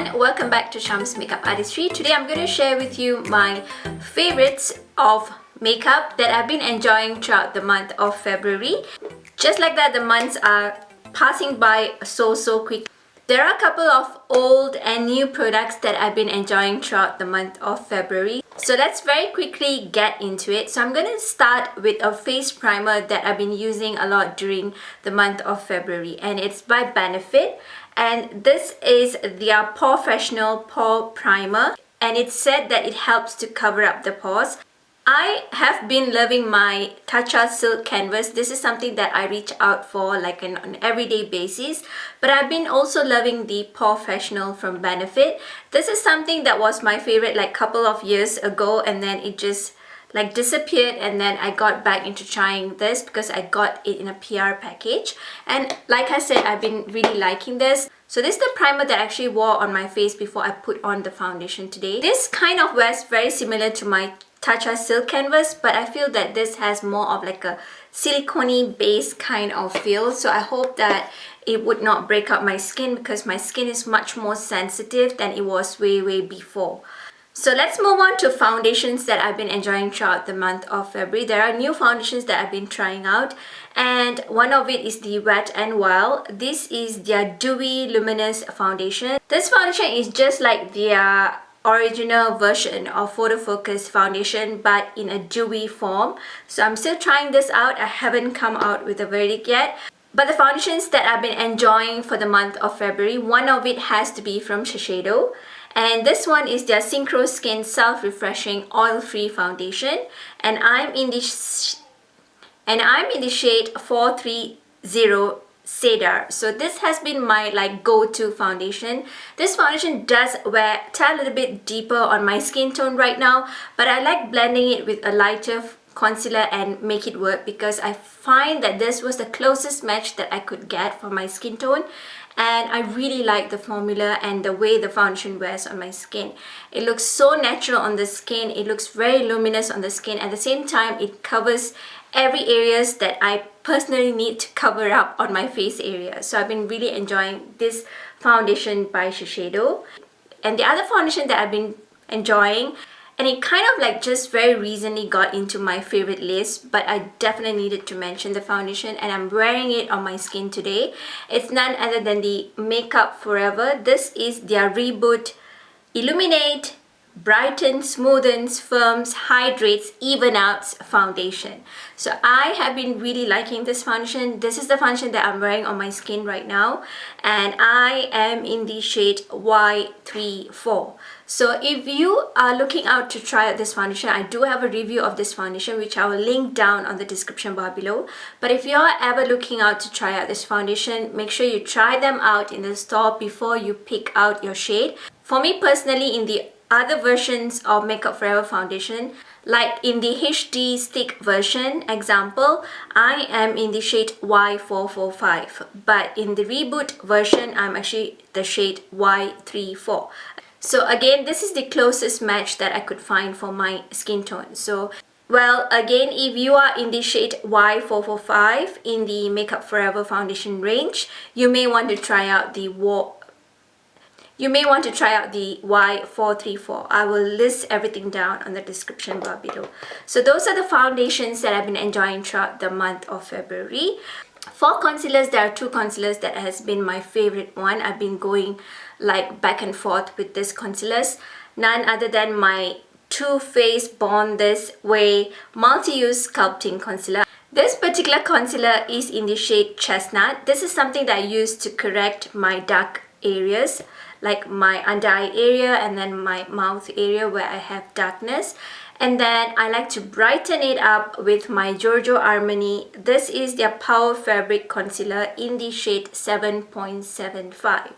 everyone, welcome back to Sham's Makeup Artistry. Today I'm going to share with you my favorites of makeup that I've been enjoying throughout the month of February. Just like that, the months are passing by so quick. There are a couple of old and new products that I've been enjoying throughout the month of February. So let's very quickly get into it. So I'm going to start with a face primer that I've been using a lot during the month of February, and it's by Benefit. And this is their Porefesional Pore Primer, and it's said that it helps to cover up the pores. I have been loving my Tatcha Silk Canvas. This is something that I reach out for like on an everyday basis. But I've been also loving the Porefesional from Benefit. This is something that was my favorite like couple of years ago, and then it just like disappeared, and then I got back into trying this because I got it in a PR package. And like I said, I've been really liking this. So this is the primer that I actually wore on my face before I put on the foundation today. This kind of wears very similar to my Tatcha Silk Canvas, but I feel that this has more of like a silicone base kind of feel. So I hope that it would not break up my skin, because my skin is much more sensitive than it was way before. So let's move on to foundations that I've been enjoying throughout the month of February. There are new foundations that I've been trying out, and one of it is the Wet n Wild. This is their Dewy Luminous Foundation. This foundation is just like their original version of Photo Focus foundation, but in a dewy form. So I'm still trying this out. I haven't come out with a verdict yet. But the foundations that I've been enjoying for the month of February, one of it has to be from Shiseido. And this one is their Synchro Skin Self-Refreshing Oil-Free Foundation. And I'm in the shade 430 Cedar. So this has been my like go-to foundation. This foundation does wear a little bit deeper on my skin tone right now, but I like blending it with a lighter concealer and make it work, because I find that this was the closest match that I could get for my skin tone. And I really like the formula and the way the foundation wears on my skin. It looks so natural on the skin. It looks very luminous on the skin. At the same time, it covers every areas that I personally need to cover up on my face area. So I've been really enjoying this foundation by Shiseido. And the other foundation that I've been enjoying, and it kind of like just very recently got into my favorite list, but I definitely needed to mention the foundation, and I'm wearing it on my skin today. It's none other than the Makeup Forever. This is their Reboot Illuminate, Brightens, Smoothens, Firms, Hydrates, Even Outs Foundation. So I have been really liking this foundation. This is the foundation that I'm wearing on my skin right now, and I am in the shade Y34. So if you are looking out to try out this foundation, I do have a review of this foundation which I will link down on the description bar below. But if you're ever looking out to try out this foundation, make sure you try them out in the store before you pick out your shade. For me personally, in the other versions of Makeup Forever foundation, like in the HD stick version example, I am in the shade Y445, but in the Reboot version, I'm actually the shade Y34. So again, this is the closest match that I could find for my skin tone. So, well, again, if you are in the shade Y445 in the Makeup Forever foundation range, you may want to try out the Y434. I will list everything down on the description bar below. So those are the foundations that I've been enjoying throughout the month of February. For concealers, there are two concealers that has been my favorite one. I've been going like back and forth with this concealers. None other than my Too Faced Born This Way Multi-Use Sculpting Concealer. This particular concealer is in the shade Chestnut. This is something that I use to correct my dark areas, like my under eye area and then my mouth area where I have darkness. And then I like to brighten it up with my Giorgio Armani. This is their Power Fabric Concealer in the shade 7.75.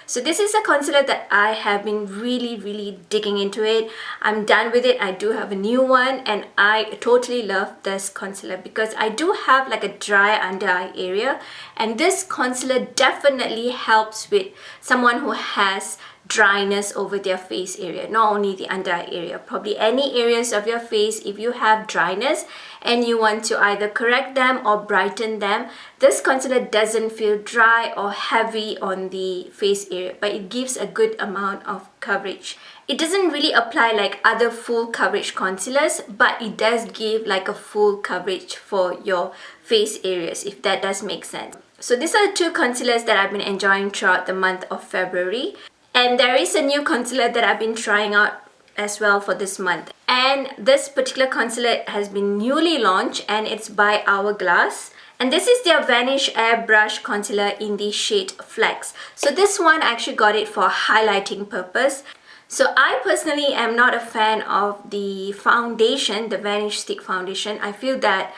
So this is a concealer that I have been really digging into it. I'm done with it. I do have a new one, and I totally love this concealer because I do have like a dry under eye area, and this concealer definitely helps with someone who has dryness over their face area, not only the under eye area, probably any areas of your face. If you have dryness and you want to either correct them or brighten them, this concealer doesn't feel dry or heavy on the face area, but it gives a good amount of coverage. It doesn't really apply like other full coverage concealers, but it does give like a full coverage for your face areas, if that does make sense. So these are the two concealers that I've been enjoying throughout the month of February. And there is a new concealer that I've been trying out as well for this month. And this particular concealer has been newly launched and it's by Hourglass. And this is their Vanish Airbrush Concealer in the shade Flex. So this one I actually got it for highlighting purpose. So I personally am not a fan of the foundation, the Vanish Stick Foundation. I feel that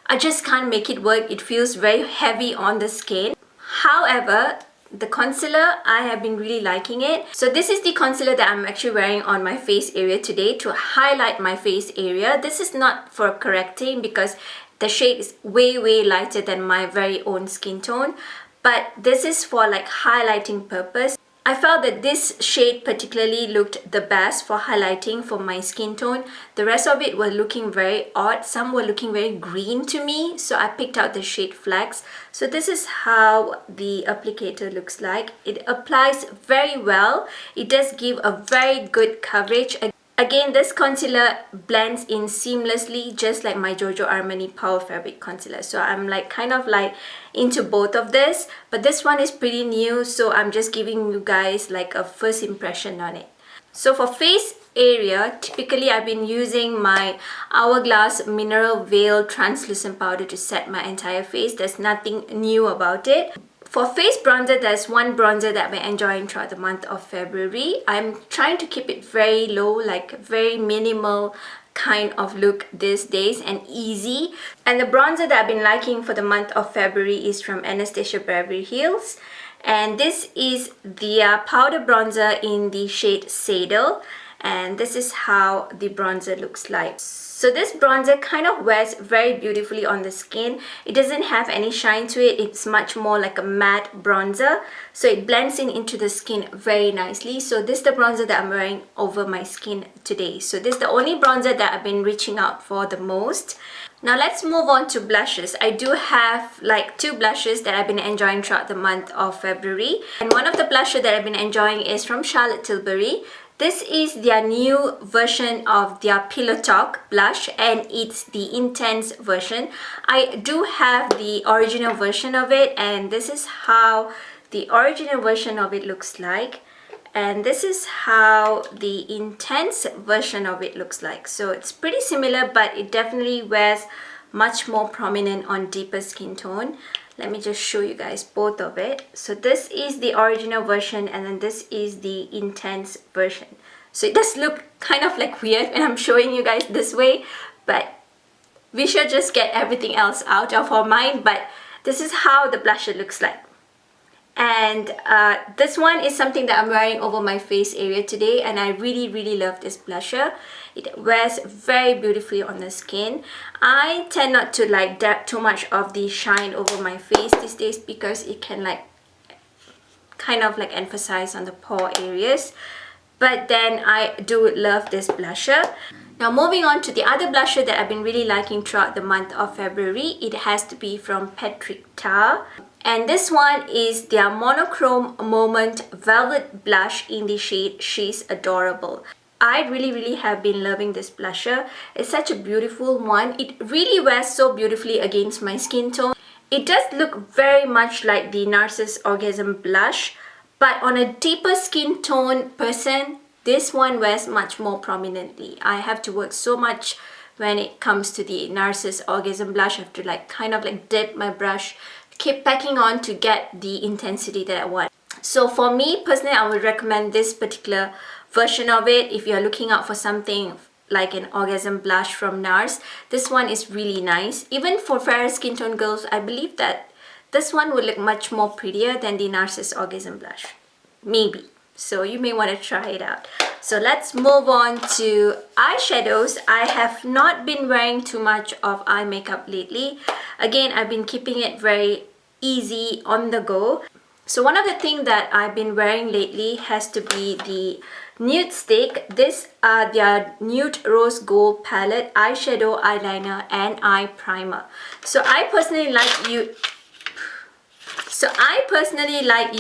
I just can't make it work. It feels very heavy on the skin. However, the concealer, I have been really liking it. So this is the concealer that I'm actually wearing on my face area today to highlight my face area. This is not for correcting because the shade is way lighter than my very own skin tone. But this is for like highlighting purpose. I felt that this shade particularly looked the best for highlighting for my skin tone. The rest of it were looking very odd. Some were looking very green to me. So I picked out the shade Flex. So this is how the applicator looks like. It applies very well. It does give a very good coverage. Again, this concealer blends in seamlessly, just like my Giorgio Armani Power Fabric Concealer. So I'm like kind of like into both of this, but this one is pretty new, so I'm just giving you guys like a first impression on it. So for face area, typically I've been using my Hourglass Mineral Veil Translucent Powder to set my entire face. There's nothing new about it. For face bronzer, there's one bronzer that we're enjoying throughout the month of February. I'm trying to keep it very low, like very minimal kind of look these days and easy. And the bronzer that I've been liking for the month of February is from Anastasia Beverly Hills. And this is the powder bronzer in the shade Cedar. And this is how the bronzer looks like. So this bronzer kind of wears very beautifully on the skin. It doesn't have any shine to it. It's much more like a matte bronzer. So it blends in into the skin very nicely. So this is the bronzer that I'm wearing over my skin today. So this is the only bronzer that I've been reaching out for the most. Now let's move on to blushes. I do have like two blushes that I've been enjoying throughout the month of February. And one of the blushes that I've been enjoying is from Charlotte Tilbury. This is their new version of their Pillow Talk blush and it's the intense version. I do have the original version of it and this is how the original version of it looks like. And this is how the intense version of it looks like. So it's pretty similar, but it definitely wears much more prominent on deeper skin tone. Let me just show you guys both of it. So this is the original version and then this is the intense version. So it does look kind of like weird when I'm showing you guys this way, but we should just get everything else out of our mind. But this is how the blusher looks like. And this one is something that I'm wearing over my face area today and I really love this blusher. It wears very beautifully on the skin. I tend not to like dab too much of the shine over my face these days because it can like kind of like emphasize on the pore areas. But then I do love this blusher. Now moving on to the other blusher that I've been really liking throughout the month of February. It has to be from Patrick Ta. And this one is their Monochrome Moment Velvet Blush in the shade She's Adorable. I really have been loving this blusher. It's such a beautiful one. It really wears so beautifully against my skin tone. It does look very much like the Narcissus Orgasm blush, but on a deeper skin tone person, this one wears much more prominently. I have to work so much when it comes to the Narcissus Orgasm blush. I have to like kind of like dip my brush, keep packing on to get the intensity that I want. So for me personally, I would recommend this particular version of it if you're looking out for something like an orgasm blush from NARS. This one is really nice. Even for fairer skin tone girls, I believe that this one would look much more prettier than the Narcissus Orgasm blush. Maybe. So you may want to try it out. So let's move on to eyeshadows. I have not been wearing too much of eye makeup lately. Again, I've been keeping it very easy on the go. So one of the things that I've been wearing lately has to be the Nude Stick. These are their Nude Rose Gold Palette Eyeshadow, Eyeliner and Eye Primer. So I personally like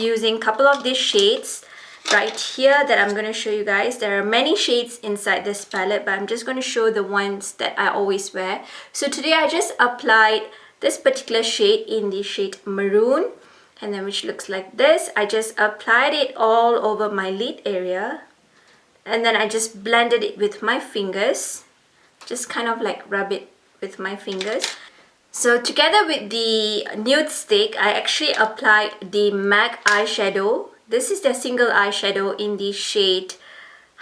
using a couple of these shades right here that I'm going to show you guys. There are many shades inside this palette, but I'm just going to show the ones that I always wear. So today I just applied this particular shade in the shade Maroon, and then which looks like this. I just applied it all over my lid area, and then I just blended it with my fingers. Just kind of like rub it with my fingers. So together with the Nude Stick, I actually applied the MAC eyeshadow. This is their single eyeshadow in the shade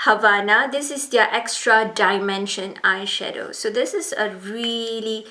Havana. This is their extra dimension eyeshadow. So this is a really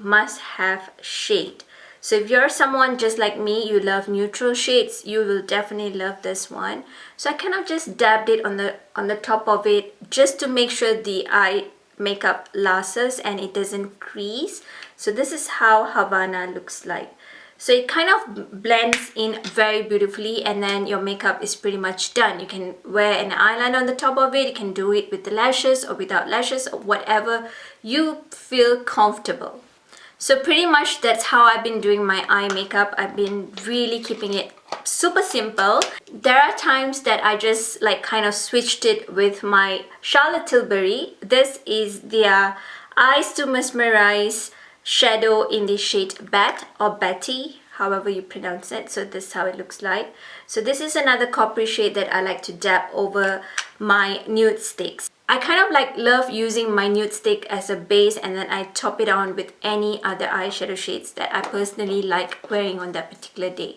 must-have shade. So if you're someone just like me, you love neutral shades, you will definitely love this one. So I kind of just dabbed it on the top of it just to make sure the eye makeup lasts and it doesn't crease. So this is how Havana looks like. So it kind of blends in very beautifully, and then your makeup is pretty much done. You can wear an eyeliner on the top of it. You can do it with the lashes or without lashes or whatever you feel comfortable. So pretty much that's how I've been doing my eye makeup. I've been really keeping it super simple. There are times that I just like kind of switched it with my Charlotte Tilbury. This is their Eyes to Mesmerize shadow in the shade Bat or Betty, however you pronounce it. So this is how it looks like. So this is another coppery shade that I like to dab over my nude sticks. I kind of like love using my nude stick as a base, and then I top it on with any other eyeshadow shades that I personally like wearing on that particular day.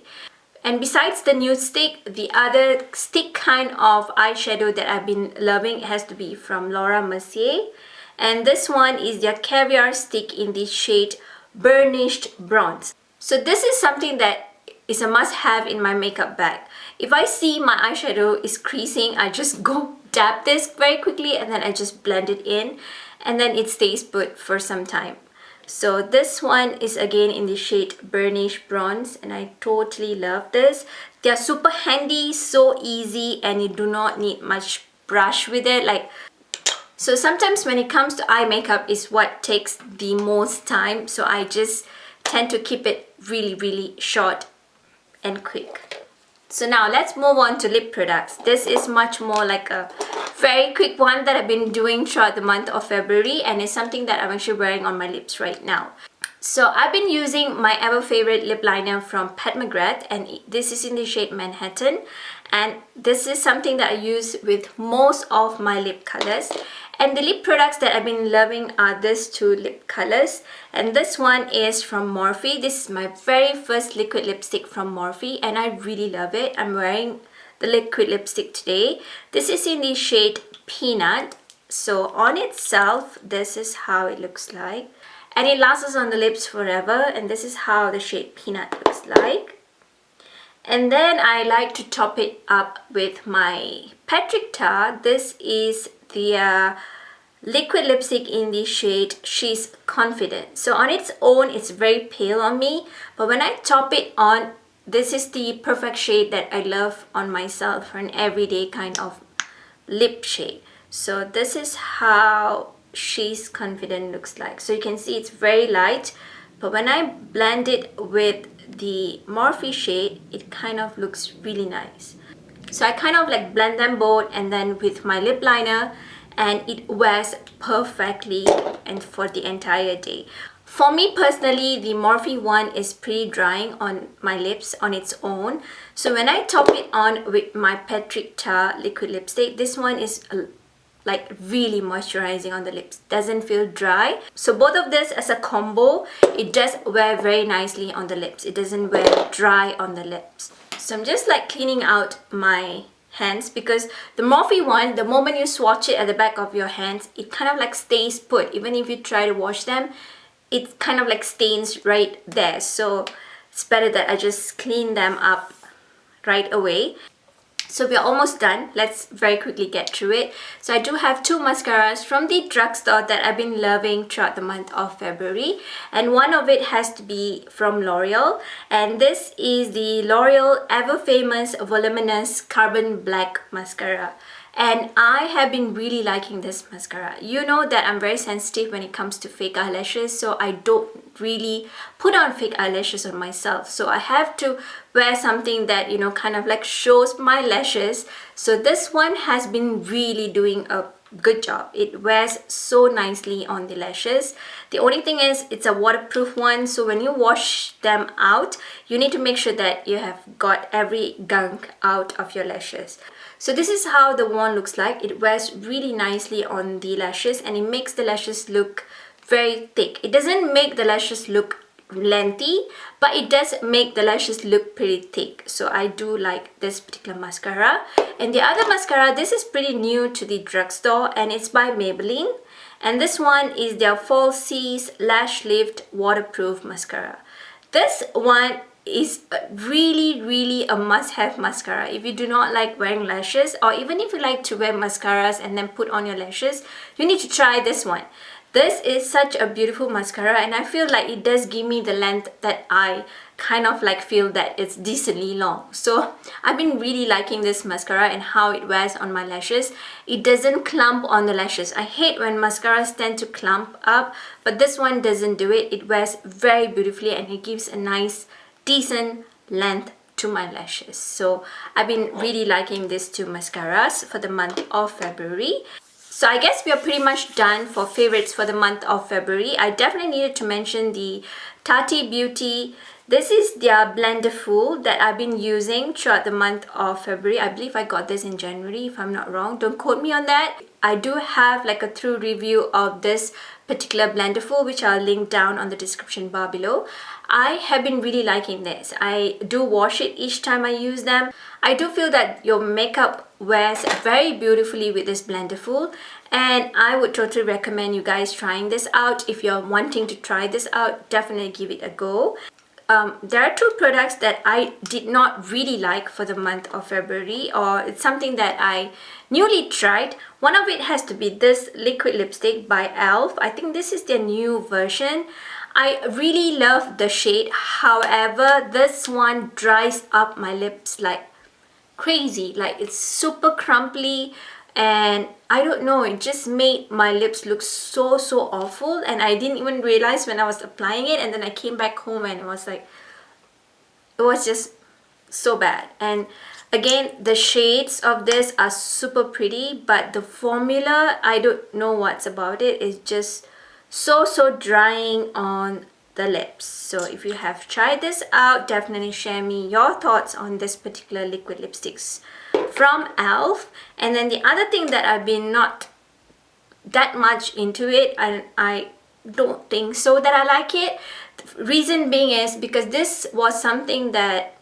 And besides the nude stick, the other stick kind of eyeshadow that I've been loving has to be from Laura Mercier. And this one is their Caviar stick in the shade Burnished Bronze. So this is something that is a must-have in my makeup bag. If I see my eyeshadow is creasing, I just go dab this very quickly and then I just blend it in, and then it stays put for some time. So this one is again in the shade Burnished Bronze, and I totally love this. They're super handy, so easy, and you do not need much brush with it. So sometimes when it comes to eye makeup is what takes the most time, so I just tend to keep it really short and quick. So now let's move on to lip products. This is much more like a very quick one that I've been doing throughout the month of February, and it's something that I'm actually wearing on my lips right now. So I've been using my ever favorite lip liner from Pat McGrath, and this is in the shade Manhattan, and this is something that I use with most of my lip colors. And the lip products that I've been loving are these two lip colors, and this one is from Morphe. This is my very first liquid lipstick from Morphe, and I really love it. I'm wearing the liquid lipstick today. This is in the shade Peanut. So on itself, this is how it looks like, and it lasts on the lips forever, and this is how the shade Peanut looks like. And then I like to top it up with my Patrick Ta. This is the liquid lipstick in the shade She's Confident. So on its own, it's very pale on me, but when I top it on, this is the perfect shade that I love on myself for an everyday kind of lip shade. So this is how She's Confident looks like. So you can see it's very light, but when I blend it with the Morphe shade, it kind of looks really nice. So I kind of like blend them both and then with my lip liner, and it wears perfectly and for the entire day. For me personally, the Morphe one is pretty drying on my lips on its own. So when I top it on with my Patrick Ta liquid lipstick, this one is like really moisturizing on the lips, doesn't feel dry. So both of this as a combo, it does wear very nicely on the lips. It doesn't wear dry on the lips. So I'm just like cleaning out my hands, because the Morphe one, the moment you swatch it at the back of your hands, it kind of like stays put. Even if you try to wash them, it kind of like stains right there. So it's better that I just clean them up right away. So we're almost done. Let's very quickly get through it. So I do have two mascaras from the drugstore that I've been loving throughout the month of February. And one of it has to be from L'Oreal. And this is the L'Oreal Ever Famous Voluminous Carbon Black Mascara. And I have been really liking this mascara. You know that I'm very sensitive when it comes to fake eyelashes, so I don't really put on fake eyelashes on myself. So I have to wear something that, you know, kind of like shows my lashes. So this one has been really doing a good job. It wears so nicely on the lashes. The only thing is it's a waterproof one, so when you wash them out, you need to make sure that you have got every gunk out of your lashes. So this is how the wand looks like. It wears really nicely on the lashes and it makes the lashes look very thick. It doesn't make the lashes look lengthy, but it does make the lashes look pretty thick. So I do like this particular mascara. And the other mascara, this is pretty new to the drugstore and it's by Maybelline. And this one is their Falsies Lash Lift Waterproof Mascara. This one is really a must-have mascara. If you do not like wearing lashes, or even if you like to wear mascaras and then put on your lashes, you need to try this one. This is such a beautiful mascara and I feel like it does give me the length that I kind of like feel that it's decently long. So I've been really liking this mascara and how it wears on my lashes. It doesn't clump on the lashes. I hate when mascaras tend to clump up, but this one doesn't do it. It wears very beautifully and it gives a nice decent length to my lashes. So I've been really liking these two mascaras for the month of February. So I guess we are pretty much done for favorites for the month of February. I definitely needed to mention the Tati Beauty. This is their blender full that I've been using throughout the month of February. I believe I got this in January if I'm not wrong. Don't quote me on that. I do have like a through review of this particular blender full, which I'll link down on the description bar below. I have been really liking this. I do wash it each time I use them. I do feel that your makeup wears very beautifully with this blender full, and I would totally recommend you guys trying this out. If you're wanting to try this out, definitely give it a go. There are two products that I did not really like for the month of February, or it's something that I newly tried. One of it has to be this liquid lipstick by e.l.f. I think this is their new version. I really love the shade. However, this one dries up my lips like crazy. Like it's super crumply and I don't know, it just made my lips look so awful, and I didn't even realize when I was applying it, and then I came back home and it was just so bad. And again, the shades of this are super pretty, but the formula, I don't know what's about it. It's just so drying on the lips. So if you have tried this out, definitely share me your thoughts on this particular liquid lipsticks from e.l.f. And then the other thing that I've been not that much into it, and I don't think so that I like it. The reason being is because this was something that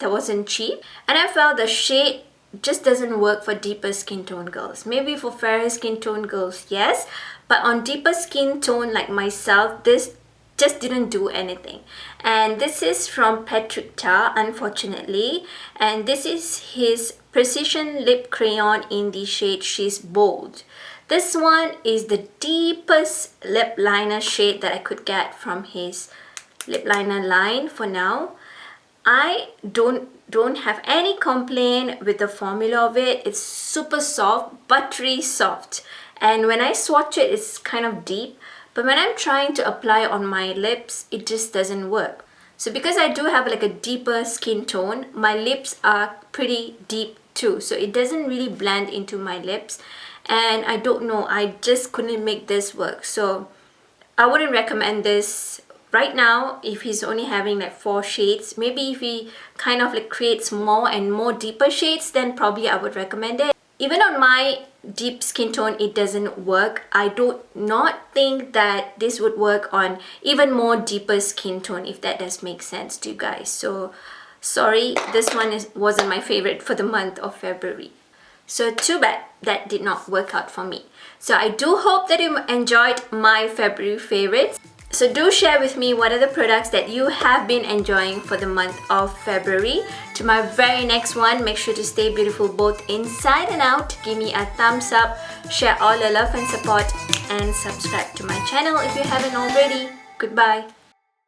wasn't cheap, and I felt the shade just doesn't work for deeper skin tone girls. Maybe for fairer skin tone girls, yes, but on deeper skin tone like myself, this just didn't do anything. And this is from Patrick Ta, unfortunately, and this is his Precision Lip Crayon in the shade She's Bold. This one is the deepest lip liner shade that I could get from his lip liner line for now. I don't have any complaint with the formula of it. It's super soft, buttery soft, and when I swatch it, it's kind of deep, but when I'm trying to apply on my lips, it just doesn't work. So because I do have like a deeper skin tone, my lips are pretty deep too, so it doesn't really blend into my lips, and I don't know, I just couldn't make this work. So I wouldn't recommend this right now if he's only having like 4 shades. Maybe if he kind of like creates more and more deeper shades, then probably I would recommend it. Even on my deep skin tone, it doesn't work. I do not think that this would work on even more deeper skin tone, if that does make sense to you guys. So sorry, this one wasn't my favorite for the month of February. So too bad that did not work out for me. So I do hope that you enjoyed my February favorites. So do share with me what are the products that you have been enjoying for the month of February. To my very next one, make sure to stay beautiful both inside and out. Give me a thumbs up, share all your love and support, and subscribe to my channel if you haven't already. Goodbye.